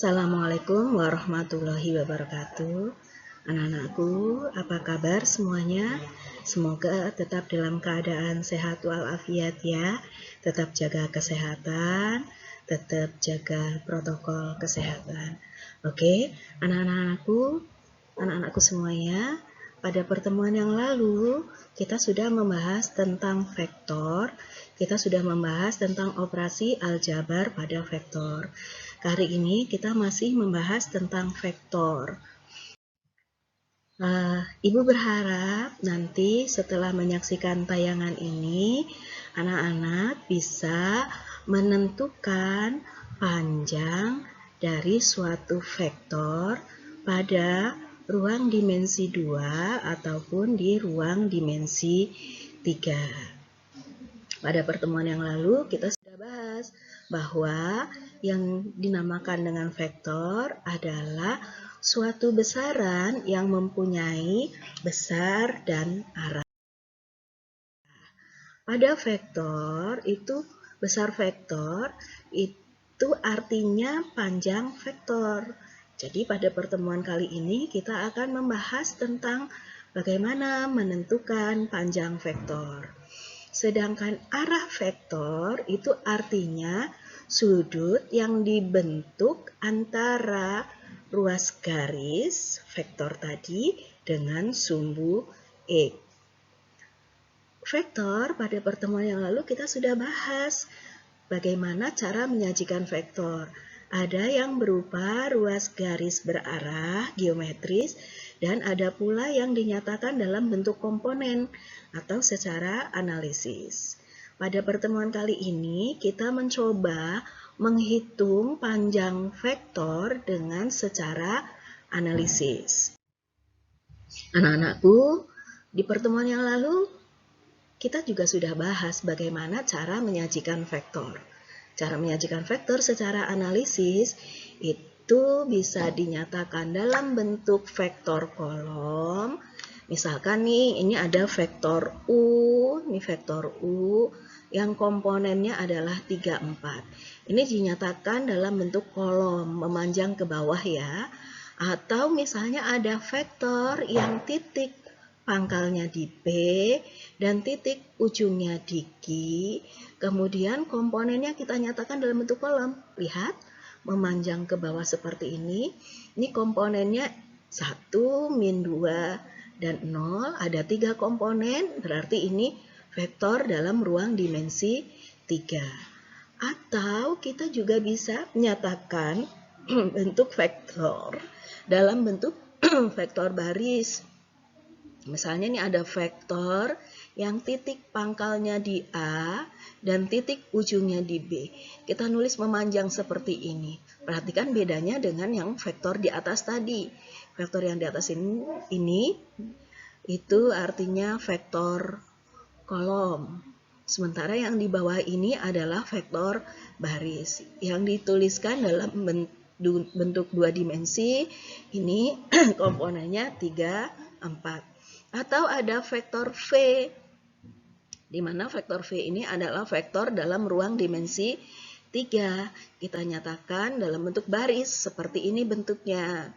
Assalamualaikum warahmatullahi wabarakatuh. Anak-anakku, apa kabar semuanya? Semoga tetap dalam keadaan sehat walafiat ya. Tetap jaga kesehatan, tetap jaga protokol kesehatan. Oke, anak-anakku semuanya, pada pertemuan yang lalu kita sudah membahas tentang vektor. Kita sudah membahas tentang operasi aljabar pada vektor. Kali ini kita masih membahas tentang vektor. Ibu berharap nanti setelah menyaksikan tayangan ini, anak-anak bisa menentukan panjang dari suatu vektor pada ruang dimensi 2 ataupun di ruang dimensi 3. Pada pertemuan yang lalu kita sudah bahas bahwa yang dinamakan dengan vektor adalah suatu besaran yang mempunyai besar dan arah. Pada vektor itu, besar vektor itu artinya panjang vektor. Jadi pada pertemuan kali ini kita akan membahas tentang bagaimana menentukan panjang vektor. Sedangkan arah vektor itu artinya sudut yang dibentuk antara ruas garis vektor tadi dengan sumbu X. Vektor pada pertemuan yang lalu kita sudah bahas bagaimana cara menyajikan vektor. Ada yang berupa ruas garis berarah geometris dan ada pula yang dinyatakan dalam bentuk komponen atau secara analisis. Pada pertemuan kali ini kita mencoba menghitung panjang vektor dengan secara analisis. Anak-anakku, di pertemuan yang lalu kita juga sudah bahas bagaimana cara menyajikan vektor. Cara menyajikan vektor secara analisis itu bisa dinyatakan dalam bentuk vektor kolom. Misalkan nih, ini ada vektor U, ini vektor U yang komponennya adalah 3, 4. Ini dinyatakan dalam bentuk kolom, memanjang ke bawah ya. Atau misalnya ada vektor yang titik pangkalnya di P dan titik ujungnya di Q. Kemudian komponennya kita nyatakan dalam bentuk kolom. Lihat, memanjang ke bawah seperti ini. Ini komponennya 1, min 2, dan 0. Ada 3 komponen, berarti ini vektor dalam ruang dimensi 3. Atau kita juga bisa menyatakan bentuk vektor dalam bentuk vektor baris. Misalnya ini ada vektor yang titik pangkalnya di A dan titik ujungnya di B. Kita nulis memanjang seperti ini. Perhatikan bedanya dengan yang vektor di atas tadi. Vektor yang di atas ini itu artinya vektor kolom. Sementara yang di bawah ini adalah vektor baris yang dituliskan dalam bentuk 2 dimensi. Ini komponennya 3, 4. Atau ada vektor V, di mana vektor V ini adalah vektor dalam ruang dimensi 3. Kita nyatakan dalam bentuk baris, seperti ini bentuknya.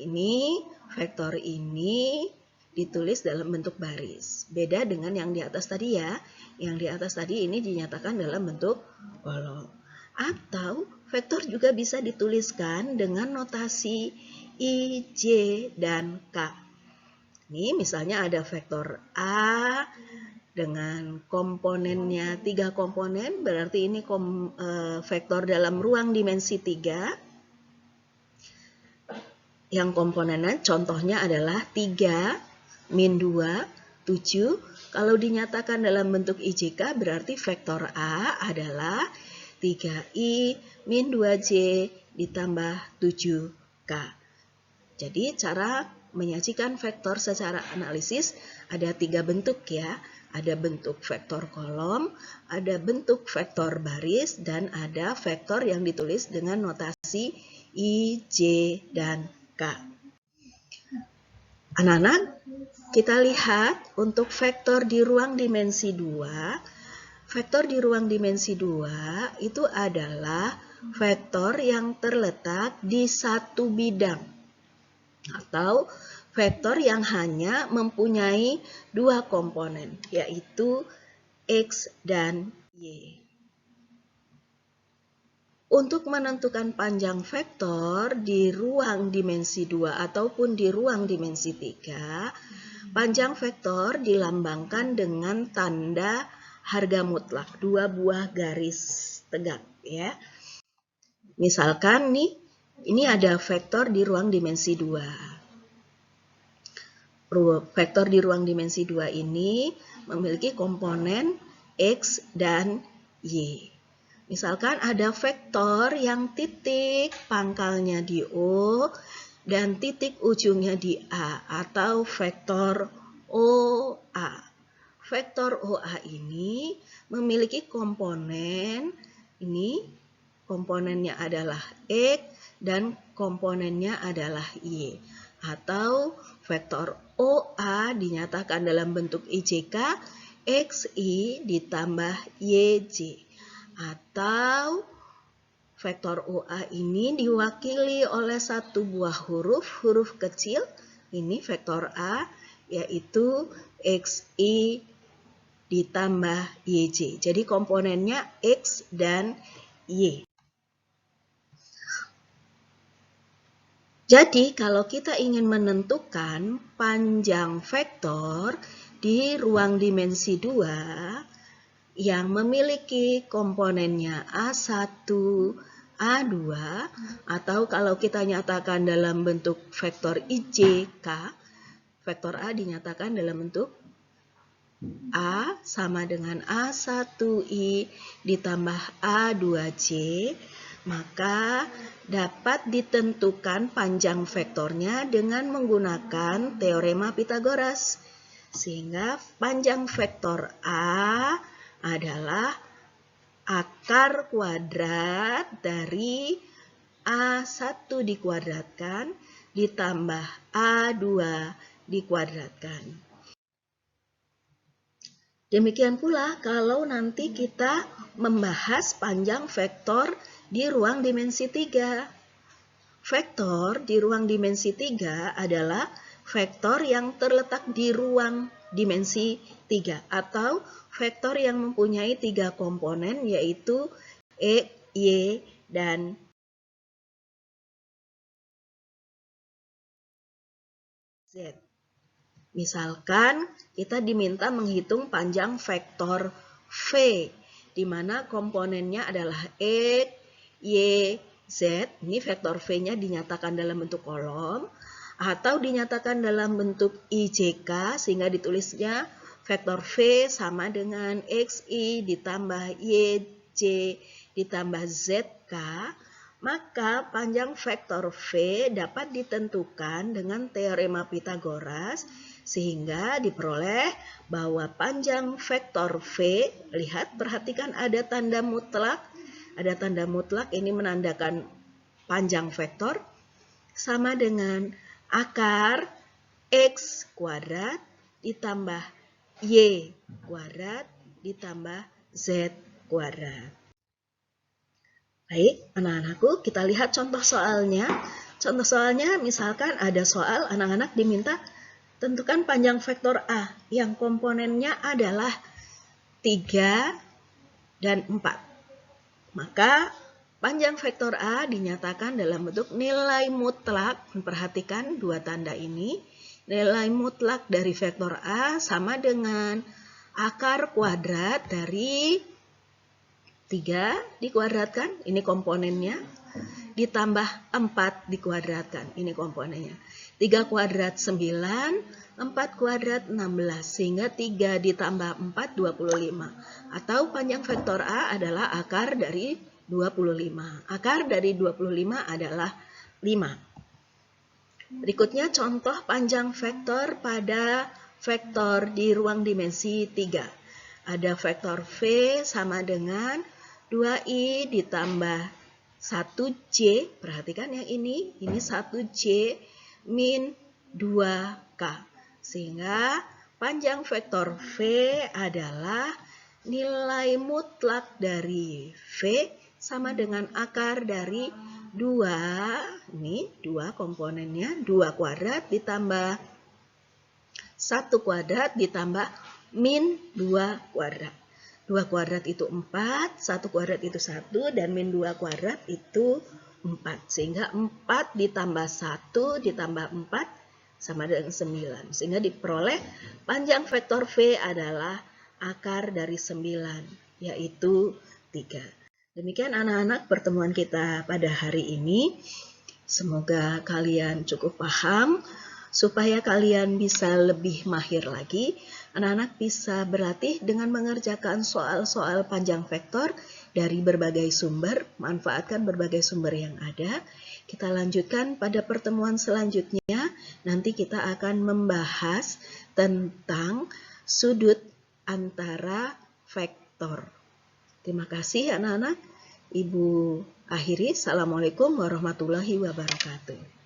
Ini vektor ini ditulis dalam bentuk baris. Beda dengan yang di atas tadi ya. Yang di atas tadi ini dinyatakan dalam bentuk kolom. Atau vektor juga bisa dituliskan dengan notasi I, J, dan K. Ini misalnya ada vektor A dengan komponennya 3 komponen, berarti ini vektor dalam ruang dimensi 3. Yang komponennya contohnya adalah 3, min 2, 7. Kalau dinyatakan dalam bentuk IJK berarti vektor A adalah 3I min 2J ditambah 7K. Jadi cara menyajikan vektor secara analisis ada 3 bentuk ya. Ada bentuk vektor kolom, ada bentuk vektor baris, dan ada vektor yang ditulis dengan notasi I, J, dan K. Anak-anak, kita lihat untuk vektor di ruang dimensi 2. Vektor di ruang dimensi 2 itu adalah vektor yang terletak di satu bidang atau vektor yang hanya mempunyai dua komponen, yaitu X dan Y. Untuk menentukan panjang vektor di ruang dimensi 2 ataupun di ruang dimensi 3, panjang vektor dilambangkan dengan tanda harga mutlak, dua buah garis tegak ya. Misalkan nih, ini ada vektor di ruang dimensi 2. Vektor di ruang dimensi 2 ini memiliki komponen X dan Y. Misalkan ada vektor yang titik pangkalnya di O dan titik ujungnya di A atau vektor OA. Vektor OA ini memiliki komponen, ini komponennya adalah X dan komponennya adalah Y. Atau vektor OA dinyatakan dalam bentuk IJK XI ditambah YJ. Atau vektor OA ini diwakili oleh satu buah huruf kecil, ini vektor A, yaitu XI ditambah YJ. Jadi komponennya X dan Y. Jadi kalau kita ingin menentukan panjang vektor di ruang dimensi 2, yang memiliki komponennya A1, A2, atau kalau kita nyatakan dalam bentuk vektor IJK, vektor A dinyatakan dalam bentuk A sama dengan A1I ditambah A2J, maka dapat ditentukan panjang vektornya dengan menggunakan teorema Pythagoras. Sehingga panjang vektor A adalah akar kuadrat dari A1 dikuadratkan ditambah A2 dikuadratkan. Demikian pula kalau nanti kita membahas panjang vektor di ruang dimensi 3. Vektor di ruang dimensi 3 adalah vektor yang terletak di ruang dimensi 3 atau vektor yang mempunyai 3 komponen yaitu X, Y, dan Z. Misalkan kita diminta menghitung panjang vektor V, di mana komponennya adalah X, Y, Z. Ini vektor V-nya dinyatakan dalam bentuk kolom atau dinyatakan dalam bentuk IJK sehingga ditulisnya vektor V sama dengan XI ditambah YJ ditambah ZK, maka panjang vektor V dapat ditentukan dengan teorema Pythagoras sehingga diperoleh bahwa panjang vektor V, lihat perhatikan ada tanda mutlak. Ada tanda mutlak ini menandakan panjang vektor sama dengan akar X kuadrat ditambah Y kuadrat ditambah Z kuadrat. Baik, anak-anakku, kita lihat contoh soalnya. Contoh soalnya misalkan ada soal anak-anak diminta tentukan panjang vektor A yang komponennya adalah 3 dan 4. Maka panjang vektor A dinyatakan dalam bentuk nilai mutlak. Perhatikan dua tanda ini. Nilai mutlak dari vektor A sama dengan akar kuadrat dari 3 dikuadratkan, ini komponennya, ditambah 4 dikuadratkan, ini komponennya. 3 kuadrat 9, 4 kuadrat 16, sehingga 3 ditambah 4, 25. Atau panjang vektor A adalah akar dari 25. Akar dari 25 adalah 5. Berikutnya contoh panjang vektor pada vektor di ruang dimensi 3. Ada vektor V sama dengan 2I ditambah 1J. Perhatikan yang ini 1J min 2K. Sehingga panjang vektor V adalah nilai mutlak dari V sama dengan akar dari 2, ini 2 komponennya, 2 kuadrat ditambah 1 kuadrat ditambah min 2 kuadrat. 2 kuadrat itu 4, 1 kuadrat itu 1, dan min 2 kuadrat itu 4. Sehingga 4 ditambah 1 ditambah 4 sama dengan 9. Sehingga diperoleh panjang vektor V adalah akar dari 9, yaitu 3. Demikian anak-anak pertemuan kita pada hari ini. Semoga kalian cukup paham. Supaya kalian bisa lebih mahir lagi, anak-anak bisa berlatih dengan mengerjakan soal-soal panjang vektor dari berbagai sumber, manfaatkan berbagai sumber yang ada. Kita lanjutkan pada pertemuan selanjutnya, nanti kita akan membahas tentang sudut antara vektor. Terima kasih anak-anak. Ibu akhiri, Assalamualaikum warahmatullahi wabarakatuh.